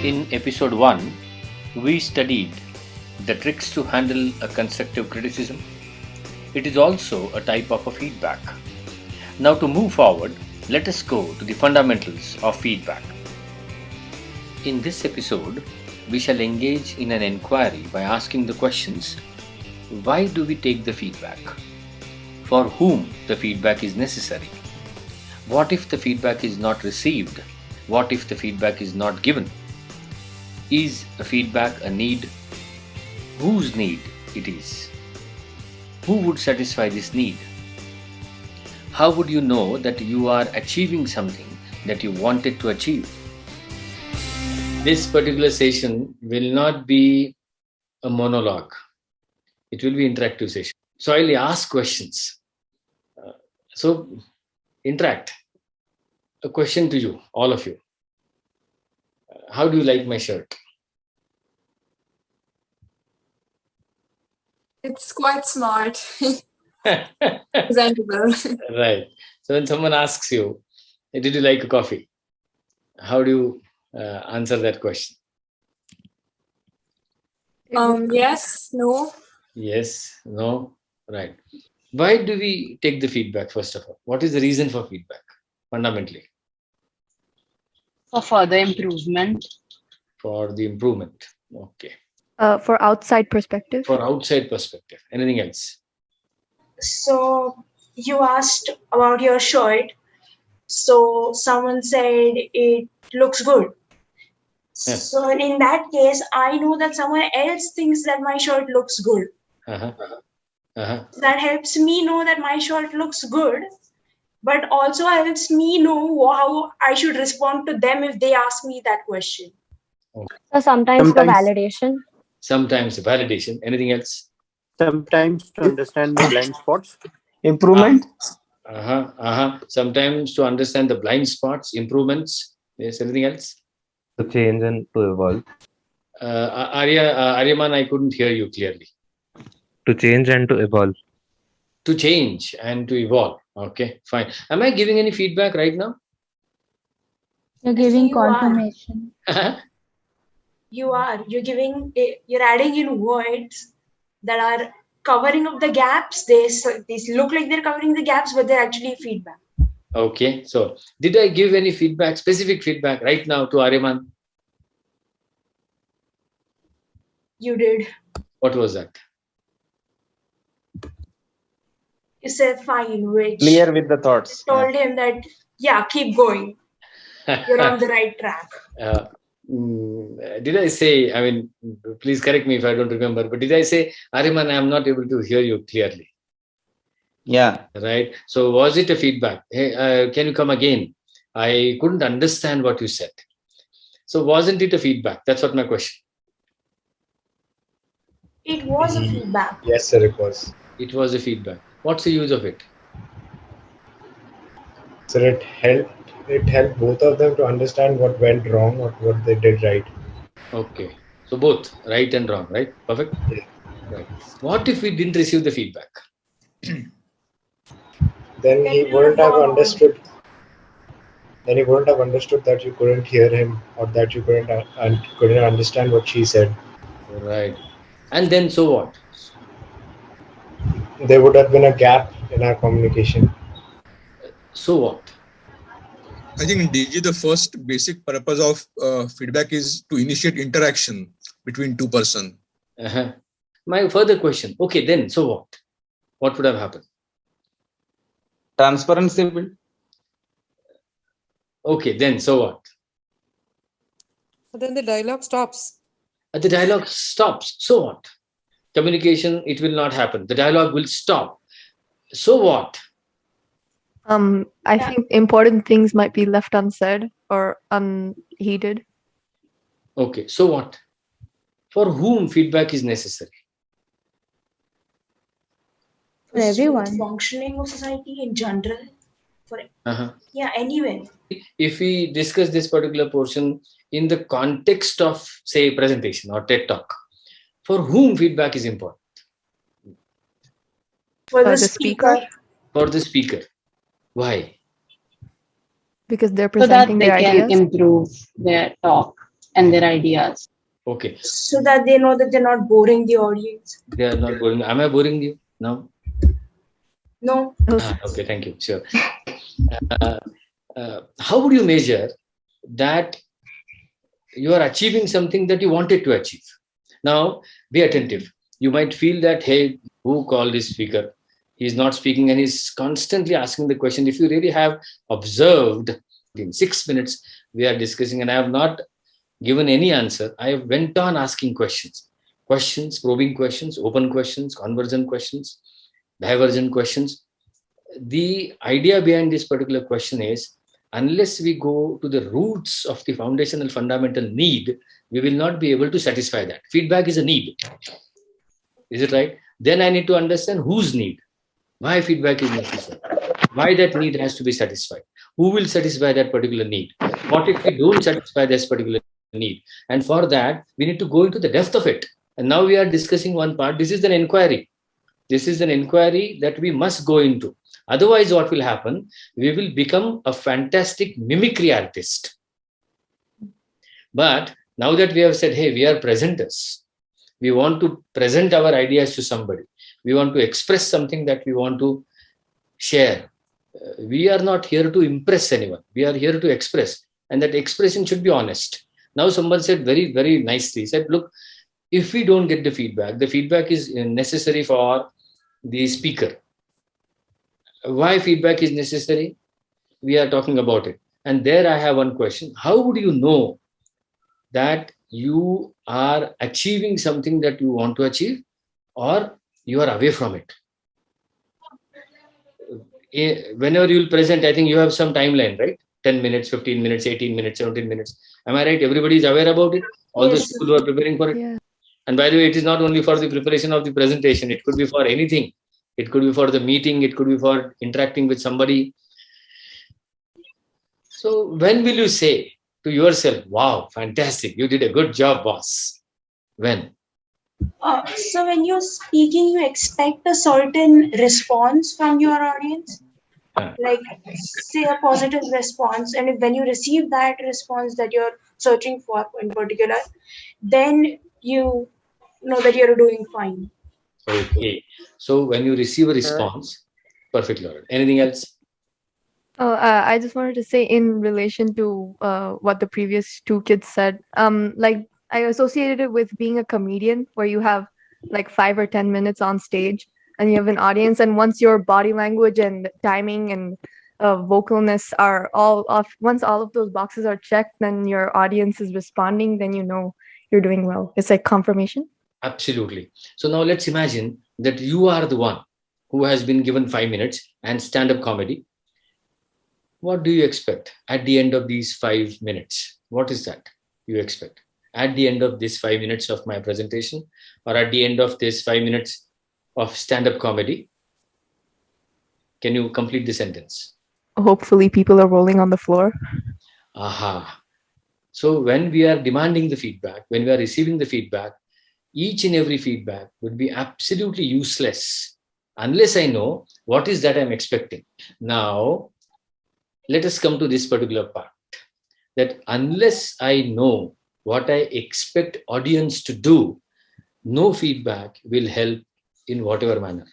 In episode 1, we studied the tricks to handle a constructive criticism. It is also a type of a feedback. Now, to move forward, let us go to the fundamentals of feedback. In this episode, we shall engage in an inquiry by asking the questions: why do we take the feedback? For whom the feedback is necessary? What if the feedback is not received? What if the feedback is not given? Is a feedback a need? Whose need it is? Who would satisfy this need? How would you know that you are achieving something that you wanted to achieve? This particular session will not be a monologue. It will be interactive session. So I'll ask questions. So interact. A question to you, all of you. How do you like my shirt? It's quite smart. Presentable. Right. So when someone asks you, did you like a coffee? How do you answer that question? Yes, no. Yes, no, right. Why do we take the feedback, first of all? What is the reason for feedback, fundamentally? For further improvement. For the improvement. Okay. For outside perspective. For outside perspective. Anything else? So you asked about your shirt. So someone said it looks good. Yes. So in that case, I know that someone else thinks that my shirt looks good. Uh-huh. Uh-huh. That helps me know that my shirt looks good, but also helps me know how I should respond to them if they ask me that question. Okay. So sometimes for validation. Sometimes validation. Anything else? Sometimes to understand the blind spots. Improvement. Sometimes to understand the blind spots, improvements. Yes. Anything else? To change and to evolve. Aryaman, I couldn't hear you clearly. To change and to evolve. To change and to evolve. Okay, fine. Am I giving any feedback right now? You're giving You are. confirmation. You're adding in words that are covering up the gaps. They look like they're covering the gaps, but they're actually feedback. Okay, so did I give any feedback, specific feedback right now to Aryaman? You did. What was that? You said fine, which Clear with the thoughts. told him that, yeah, keep going. You're on the right track. Did I say, I mean, please correct me if I don't remember, but did I say, Aryaman, I'm not able to hear you clearly? Yeah. Right. So was it a feedback? Hey, can you come again? I couldn't understand what you said. So wasn't it a feedback? That's what my question. It was a feedback. Yes, sir, it was. It was a feedback. What's the use of it? Sir, it helped both of them to understand what went wrong or what they did right. Okay. So both right and wrong, right? Perfect. Yeah. Right. What if we didn't receive the feedback? Then he wouldn't have understood. Then he wouldn't have understood that you couldn't hear him or that you couldn't understand what she said. Right. And then so what? There would have been a gap in our communication. So what? I think, DG, the first basic purpose of feedback is to initiate interaction between two persons. Uh-huh. My further question. Okay, then so what? What would have happened? Transparency build. Okay, then so what? But then the dialogue stops. The dialogue stops. So what? Communication, it will not happen. The dialogue will stop. So what? I think important things might be left unsaid or unheeded. Okay, so what? For whom feedback is necessary? For everyone. Functioning of society in general. For anywhere. If we discuss this particular portion in the context of, say, presentation or TED Talk, for whom feedback is important? For the speaker. For the speaker. Why? Because they're So that presenting they their can ideas. improve their talk and their ideas. Okay. So that they know that they're not boring the audience. They are not boring. Am I boring you now? No. Okay, thank you. Sure. How would you measure that you are achieving something that you wanted to achieve? Now, be attentive. You might feel that, hey, who called this speaker? He's not speaking and he's constantly asking the question. If you really have observed, in 6 minutes, we are discussing and I have not given any answer. I went on asking questions, probing questions, open questions, convergent questions, divergent questions. The idea behind this particular question is, unless we go to the roots of the foundational fundamental need, we will not be able to satisfy that. Feedback is a need. Is it right? Then I need to understand whose need, why feedback is necessary, why that need has to be satisfied, who will satisfy that particular need, what if we don't satisfy this particular need. And for that, we need to go into the depth of it. And now we are discussing one part. This is an inquiry. This is an inquiry that we must go into. Otherwise, what will happen? We will become a fantastic mimicry artist. But now that we have said, hey, we are presenters, we want to present our ideas to somebody. We want to express something that we want to share. We are not here to impress anyone. We are here to express. And that expression should be honest. Now someone said very, very nicely, said, look, if we don't get the feedback is necessary for the speaker. Why feedback is necessary? We are talking about it. And there I have one question. How would you know that you are achieving something that you want to achieve or you are away from it? Whenever you will present, I think you have some timeline, right? 10 minutes, 15 minutes, 18 minutes, 17 minutes. Am I right? Everybody is aware about it? All those people who are preparing for it? Yeah. And by the way, it is not only for the preparation of the presentation. It could be for anything. It could be for the meeting. It could be for interacting with somebody. So when will you say to yourself, wow, fantastic, you did a good job, boss? When? So when you're speaking, you expect a certain response from your audience, like say a positive response. And when you receive that response that you're searching for in particular, then you know that you're doing fine. Okay. So when you receive a response, perfect, Laura. Anything else? Oh, I just wanted to say in relation to what the previous two kids said, like I associated it with being a comedian where you have like 5 or 10 minutes on stage and you have an audience, and once your body language and timing and vocalness are all off, once all of those boxes are checked, then your audience is responding, then you know you're doing well. It's like confirmation. Absolutely. So now let's imagine that you are the one who has been given 5 minutes and stand-up comedy. What do you expect at the end of these 5 minutes? What is that you expect? At the end of this 5 minutes of my presentation, or at the end of this 5 minutes of stand-up comedy? Can you complete the sentence? Hopefully people are rolling on the floor. Aha. So when we are demanding the feedback, when we are receiving the feedback, each and every feedback would be absolutely useless unless I know what is that I'm expecting. Now, let us come to this particular part, that unless I know what I expect audience to do, no feedback will help in whatever manner.